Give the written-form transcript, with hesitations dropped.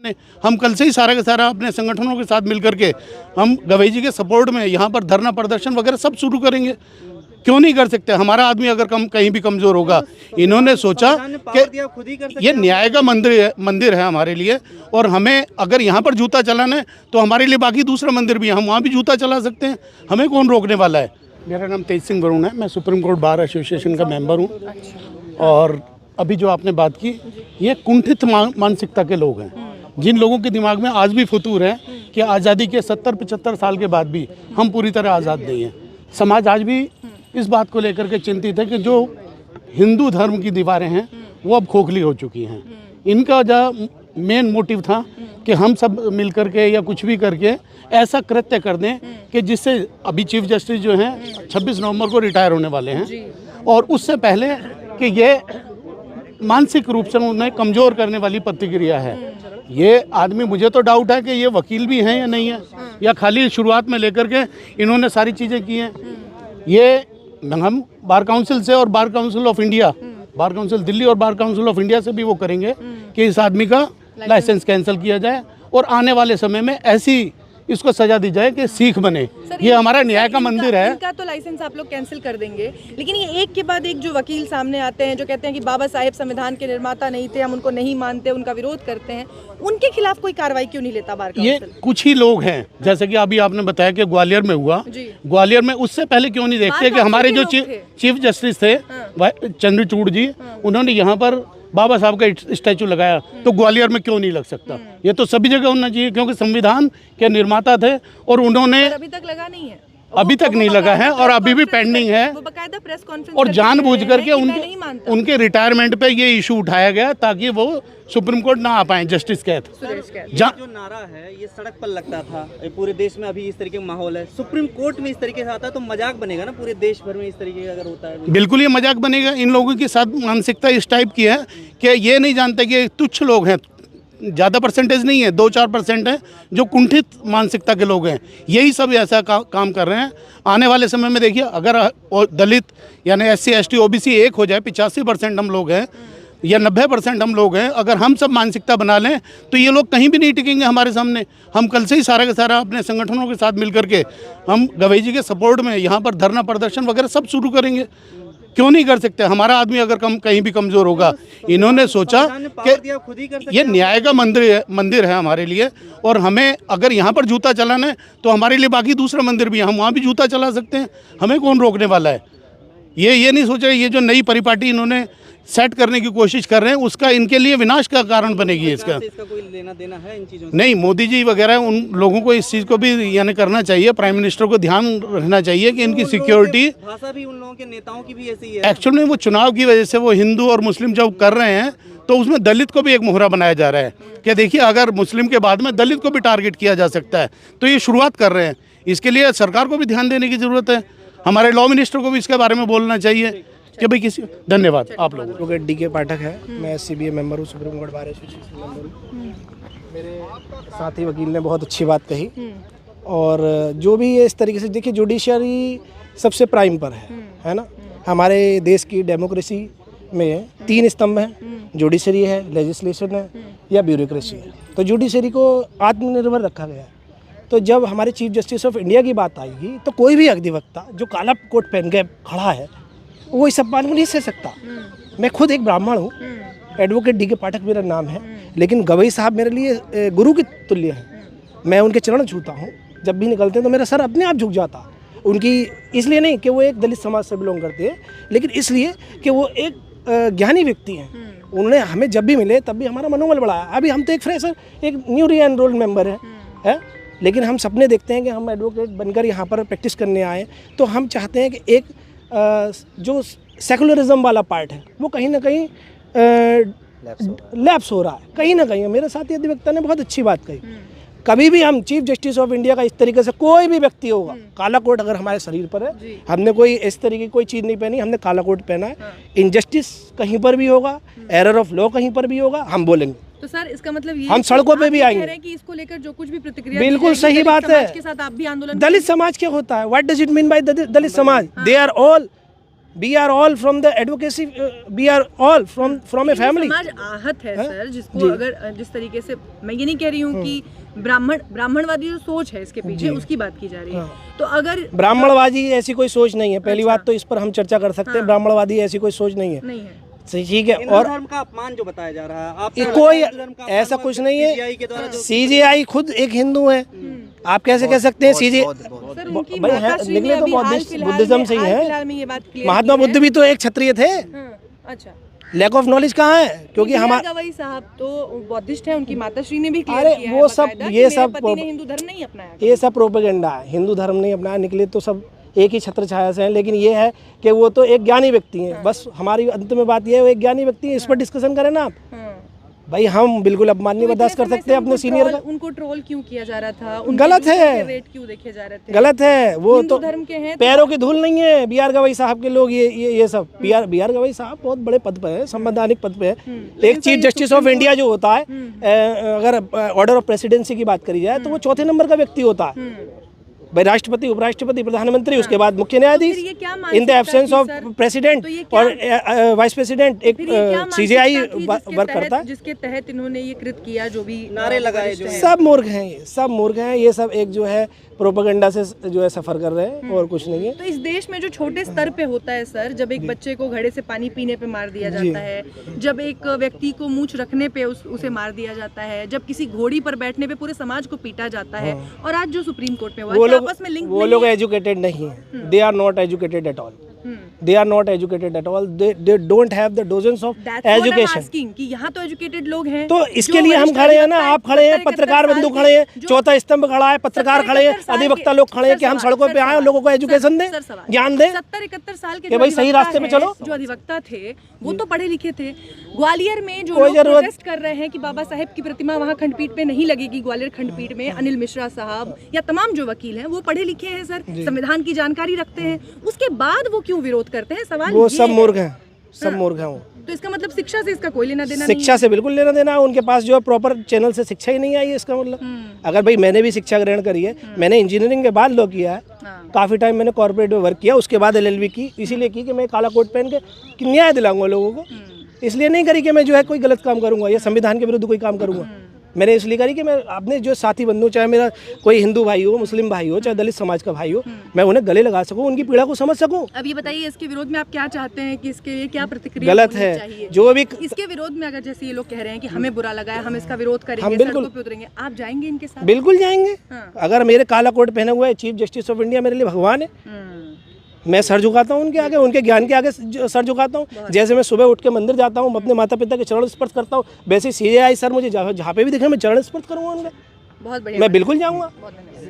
सामने। हम कल से ही सारा का सारा अपने संगठनों के साथ मिलकर के हम गवई जी के सपोर्ट में यहाँ पर धरना प्रदर्शन वगैरह सब शुरू करेंगे। क्यों नहीं कर सकते? हमारा आदमी अगर कहीं भी कमज़ोर होगा, इन्होंने सोचा कि ये न्याय का मंदिर है हमारे लिए, और हमें अगर यहाँ पर जूता चलाना है तो हमारे लिए बाकी दूसरा मंदिर भी है, हम वहाँ भी जूता चला सकते हैं, हमें कौन रोकने वाला है। मेरा नाम तेज सिंह वरुण है, मैं सुप्रीम कोर्ट बार एसोसिएशन का मेंबर हूँ। और अभी जो आपने बात की, ये कुंठित मानसिकता के लोग हैं, जिन लोगों के दिमाग में आज भी फतूर है कि आज़ादी के 70-75 साल के बाद भी हम पूरी तरह आज़ाद नहीं हैं। समाज आज भी इस बात को लेकर के चिंतित है कि जो हिंदू धर्म की दीवारें हैं वो अब खोखली हो चुकी हैं। इनका जो मेन मोटिव था कि हम सब मिल करके या कुछ भी करके ऐसा कृत्य कर दें कि जिससे अभी चीफ जस्टिस जो हैं 26 नवंबर को रिटायर होने वाले हैं, और उससे पहले कि ये मानसिक रूप से उन्हें कमज़ोर करने वाली प्रतिक्रिया है। ये आदमी, मुझे तो डाउट है कि ये वकील भी हैं या नहीं है, या खाली शुरुआत में लेकर के इन्होंने सारी चीज़ें की हैं। ये हम बार काउंसिल से और bar council of India, bar council Delhi और बार काउंसिल ऑफ इंडिया से भी वो करेंगे कि इस आदमी का लाइसेंस कैंसिल किया जाए और आने वाले समय में ऐसी इसको सजा दी जाए कि सीख बने। ये हमारा न्याय का मंदिर है। इनका तो लाइसेंस आप लोग कैंसिल कर देंगे, लेकिन ये एक के बाद एक जो वकील सामने आते हैं जो कहते हैं कि बाबा साहेब संविधान के निर्माता नहीं थे, हम उनको नहीं मानते, उनका विरोध करते हैं, उनके खिलाफ कोई कार्रवाई क्यों नहीं लेता बार काउंसिल? ये कुछ ही लोग हैं, जैसे कि अभी आपने बताया कि ग्वालियर में हुआ, ग्वालियर में उससे पहले क्यों नहीं देखते कि हमारे जो चीफ जस्टिस थे चंद्रचूड़ जी, उन्होंने यहाँ पर बाबा साहब का स्टैचू लगाया, तो ग्वालियर में क्यों नहीं लग सकता? ये तो सभी जगह होना चाहिए, क्योंकि संविधान के निर्माता थे और उन्होंने अभी तक लगा नहीं है, अभी तक नहीं लगा है और अभी भी पेंडिंग है। वो बकायदा प्रेस कॉन्फ्रेंस और जानबूझ करके उनके रिटायरमेंट पे ये इशू उठाया गया ताकि वो सुप्रीम कोर्ट ना आ पाए जस्टिस कैथ। जो नारा है ये सड़क पर लगता था, पूरे देश में अभी इस तरीके का माहौल है, सुप्रीम कोर्ट में इस तरीके से आता है तो मजाक बनेगा ना पूरे देश भर में इस तरीके का अगर होता है। बिल्कुल ये मजाक बनेगा। इन लोगों के साथ मानसिकता इस टाइप की है कि ये नहीं जानते कि तुच्छ लोग हैं, ज़्यादा परसेंटेज नहीं है, 2-4% है जो कुंठित मानसिकता के लोग हैं, यही सब ऐसा काम कर रहे हैं। आने वाले समय में देखिए, अगर दलित यानी SC ST OBC एक हो जाए, 85% हम लोग हैं या 90% हम लोग हैं, अगर हम सब मानसिकता बना लें तो ये लोग कहीं भी नहीं टिकेंगे हमारे सामने। हम कल से ही सारा का सारा अपने संगठनों के साथ मिल करके हम गवई जी के सपोर्ट में यहाँ पर धरना प्रदर्शन वगैरह सब शुरू करेंगे। क्यों नहीं कर सकते? हमारा आदमी अगर कहीं भी कमज़ोर होगा, इन्होंने सोचा कि ये न्याय का मंदिर है हमारे लिए, और हमें अगर यहाँ पर जूता चलाना है तो हमारे लिए बाकी दूसरा मंदिर भी है, हम वहाँ भी जूता चला सकते हैं, हमें कौन रोकने वाला है। ये नहीं सोचा ये जो नई परिपाटी इन्होंने सेट करने की कोशिश कर रहे हैं उसका इनके लिए विनाश का कारण बनेगी। इसका कोई लेना देना है इन चीज़ों से? नहीं, मोदी जी वगैरह उन लोगों को इस चीज़ को भी यानी करना चाहिए, प्राइम मिनिस्टर को ध्यान रखना चाहिए कि इनकी सिक्योरिटी। भाषा भी उन लोगों के नेताओं की भी ऐसी है। एक्चुअली वो चुनाव की वजह से वो हिंदू और मुस्लिम जब कर रहे हैं तो उसमें दलित को भी एक मोहरा बनाया जा रहा है कि देखिए अगर मुस्लिम के बाद में दलित को भी टारगेट किया जा सकता है, तो ये शुरुआत कर रहे हैं। इसके लिए सरकार को भी ध्यान देने की ज़रूरत है, हमारे लॉ मिनिस्टर को भी इसके बारे में बोलना चाहिए कि भाई किसी। धन्यवाद आप लोगों को। एडवोकेट DK पाठक है, मैं CBA मेंबर हूँ, supreme court bar association member हूँ। मेरे साथी वकील ने बहुत अच्छी बात कही, और जो भी ये इस तरीके से देखिए, जुडिशरी सबसे प्राइम पर है ना। हमारे देश की डेमोक्रेसी में 3 स्तंभ हैं, जुडिशरी है, लेजिस्लेशन है या ब्यूरोक्रेसी है। तो जुडिशरी को आत्मनिर्भर रखा गया है। तो जब हमारे चीफ जस्टिस ऑफ इंडिया की बात आएगी तो कोई भी अधिवक्ता जो काला कोट पहन के खड़ा है वो इस अपमान को नहीं सह सकता। मैं खुद एक ब्राह्मण हूँ, एडवोकेट DK पाठक मेरा नाम है, लेकिन गवई साहब मेरे लिए गुरु के तुल्य हैं। मैं उनके चरण छूता हूँ, जब भी निकलते हैं तो मेरा सर अपने आप झुक जाता। उनकी इसलिए नहीं कि वो एक दलित समाज से बिलोंग करते हैं, लेकिन इसलिए कि वो एक ज्ञानी व्यक्ति हैं। उन्होंने हमें जब भी मिले तब भी हमारा मनोबल बढ़ाया। अभी हम तो एक फ्रेशर, एक न्यू री एनरोल्ड मेंबर है, लेकिन हम सपने देखते हैं कि हम एडवोकेट बनकर यहाँ पर प्रैक्टिस करने आए। तो हम चाहते हैं कि एक जो सेकुलरिज्म वाला पार्ट है वो कहीं ना कहीं लैप्स हो रहा है कहीं ना कहीं। मेरे साथी अधिवक्ता ने बहुत अच्छी बात कही, कभी भी हम चीफ जस्टिस ऑफ इंडिया का इस तरीके से कोई भी व्यक्ति होगा, काला कोट अगर हमारे शरीर पर है, हमने कोई इस तरीके की कोई चीज़ नहीं पहनी, हमने काला कोट पहना है, इनजस्टिस कहीं पर भी होगा, एरर ऑफ लॉ कहीं पर भी होगा, हम बोलेंगे। तो सर इसका मतलब ये हम सड़कों पे भी आएंगे कि इसको लेकर जो कुछ भी प्रतिक्रिया बिल्कुल सही बात है। के साथ आप भी आंदोलन। दलित समाज क्या होता है? What does it mean by Dalit samaj? They are all we are all from the advocacy, we are all from a family. समाज आहत है सर, जिसको अगर जिस तरीके से, मैं ये नहीं कह रही हूँ कि ब्राह्मणवादी जो सोच है इसके पीछे उसकी बात की जा रही है, तो अगर ब्राह्मणवादी ऐसी कोई सोच नहीं है, पहली बात तो इस पर हम चर्चा कर सकते हैं। ब्राह्मणवादी ऐसी कोई सोच नहीं है, नहीं है। ठीक है। हिंदू और धर्म का अपमान जो बताया जा रहा है, आप कोई ऐसा कुछ नहीं है। सीजेआई खुद एक हिंदू है, आप कैसे कह सकते हैं सीजेआई? सर उनकी भाई माताश्री ने निकले तो अभी हाल बौद्धिस्ट फिलहाल बुद्धिज्म में- से ही हाल है। फिलहाल में ये बात clear महात्मा की है। बुद्ध भी तो एक क्षत्रिय थे। हाँ, अच्छा। लैक ऑफ नॉलेज कहाँ है? क्योंकि हमारा गवाई साहब तो बौद्धिस्ट है, उनकी माताश्री ने भी अरे क्लियर किया है वो सब बाकायदा कि ये मेरे सब पति ने हिंदू धर्म नहीं अपनाया। ये सब प्रोपेगेंडा है। हिंदू धर्म नहीं अपनाया, निकले तो सब एक ही छत्र छाया से हैं। लेकिन ये है कि वो तो एक ज्ञानी व्यक्ति हैं। बस हमारी अंत में बात ये है, वो एक ज्ञानी व्यक्ति है, इस पर डिस्कशन करें ना आप। हाँ। भाई हम बिल्कुल अपमान नहीं बर्दाश्त कर सकते अपने सीनियर का। उनको ट्रोल क्यों किया जा रहा था? गलत है। रेट क्यों देखे जा रहे थे? गलत है। वो हिंदू तो धर्म के हैं तो- पैरों की धूल नहीं है। बी आर गवई साहब के लोग ये सब बी आर गवई साहब बहुत बड़े पद पे है, संवैधानिक पद पे है। एक चीफ जस्टिस ऑफ इंडिया जो होता है, अगर ऑर्डर ऑफ प्रेसिडेंसी की बात करी जाए तो वो चौथे नंबर का व्यक्ति होता है। भाई राष्ट्रपति, उपराष्ट्रपति, प्रधानमंत्री, उसके बाद मुख्य न्यायाधीश, फिर ये क्या मान इन द सकता एब्सेंस है ऑफ सर? प्रेसिडेंट तो ये क्या- और वाइस प्रेसिडेंट एक फिर ये क्या मान सीजेआई सकता कि जिसके वर्क तहत- करता है। जिसके तहत इन्होंने ये कृत किया, जो भी नारे लगाए वरिष्ठ जो हैं। सब मूर्ख हैं, ये सब मूर्ख हैं। ये सब एक जो है प्रोपेगेंडा से जो है सफर कर रहे हैं और कुछ नहीं है। तो इस देश में जो छोटे स्तर पे होता है सर, जब एक बच्चे को घड़े से पानी पीने पे मार दिया जाता है, जब एक व्यक्ति को मूंछ रखने पे उसे मार दिया जाता है, जब किसी घोड़ी पर बैठने पे पूरे समाज को पीटा जाता है, और आज जो सुप्रीम कोर्ट में हुआ, वो क्या लोग आपस में लिंक वो नहीं लोग है? एजुकेटेड नहीं है। They are not educated at all. Hmm. They are not educated at all. They don't have the dozens of That's what I'm education. asking, कि यहाँ तो एजुकेटेड लोग हैं, तो इसके जो लिए हम वरिष्ठ खड़े हैं ना, अधिवक्ता आप खड़े हैं, 70-71 पत्रकार बंधु साल खड़े हैं, के, जो चौथा स्तंभ खड़ा है, पत्रकार खड़े हैं, 70-71 साल अधिवक्ता के- लोग खड़े हैं सर कि हम सवाल, सड़कों सर पे आए और सवाल, लोगों को एजुकेशन दें, सर सवाल। ज्ञान दें 70-71 साल के कि जो भाई सही अधिवक्ता रास्ते पे हैं, चलो। जो अधिवक्ता थे वो तो पढ़े लिखे थे। ग्वालियर में जो कोई लोग जरूरत- प्रोटेस्ट कर रहे हैं कि बाबा साहेब की प्रतिमा वहाँ खंडपीठ पे नहीं लगेगी, ग्वालियर खंडपीठ में अनिल मिश्रा साहब या तमाम जो वकील हैं वो पढ़े लिखे हैं सर, संविधान की जानकारी रखते हैं, उसके बाद वो क्यों विरोध करते हैं? सवाल वो ये सब है। मूर्ख हैं, सब मूर्ख हैं वो। तो इसका मतलब शिक्षा से इसका कोई लेना देना नहीं शिक्षा से बिल्कुल लेना देना है। उनके पास जो है प्रॉपर चैनल से शिक्षा ही नहीं आई है, इसका मतलब। अगर भाई मैंने भी शिक्षा ग्रहण करी है, मैंने इंजीनियरिंग के बाद लॉ किया है, हाँ। काफ़ी टाइम मैंने कॉर्पोरेट में वर्क किया, उसके बाद एलएलबी की, इसीलिए की कि मैं काला कोट पहन के कि न्याय दिलाऊंगा लोगों को। इसलिए नहीं करी कि मैं जो है कोई गलत काम करूंगा या संविधान के विरुद्ध कोई काम करूंगा। मैंने इसलिए करी कि मैं अपने जो साथी बंधु, चाहे मेरा कोई हिंदू भाई हो, मुस्लिम भाई हो, चाहे दलित समाज का भाई हो, मैं उन्हें गले लगा सकूं, उनकी पीड़ा को समझ सकूं। अब ये बताइए, इसके विरोध में आप क्या चाहते हैं कि इसके लिए क्या प्रतिक्रिया गलत होनी है चाहिए? जो भी। इसके विरोध में अगर जैसे ये लोग कह रहे हैं कि हमें बुरा लगा है, हम इसका विरोध हम करेंगे, बिल्कुल- सड़कों पे उतरेंगे, आप जाएंगे इनके साथ? बिल्कुल जाएंगे। हाँ। अगर मेरे काला कोट पहने हुए चीफ जस्टिस ऑफ इंडिया मेरे लिए भगवान है, मैं सर झुकाता हूँ उनके आगे, उनके ज्ञान के आगे सर झुकाता हूँ। जैसे मैं सुबह उठ के मंदिर जाता हूँ, अपने माता पिता के चरण स्पर्श करता हूँ, वैसे सीजेआई सर मुझे जहाँ पे भी दिखे मैं चरण स्पर्श करूँगा उनका, बहुत बढ़िया, मैं बिल्कुल जाऊँगा। बहुत धन्यवाद।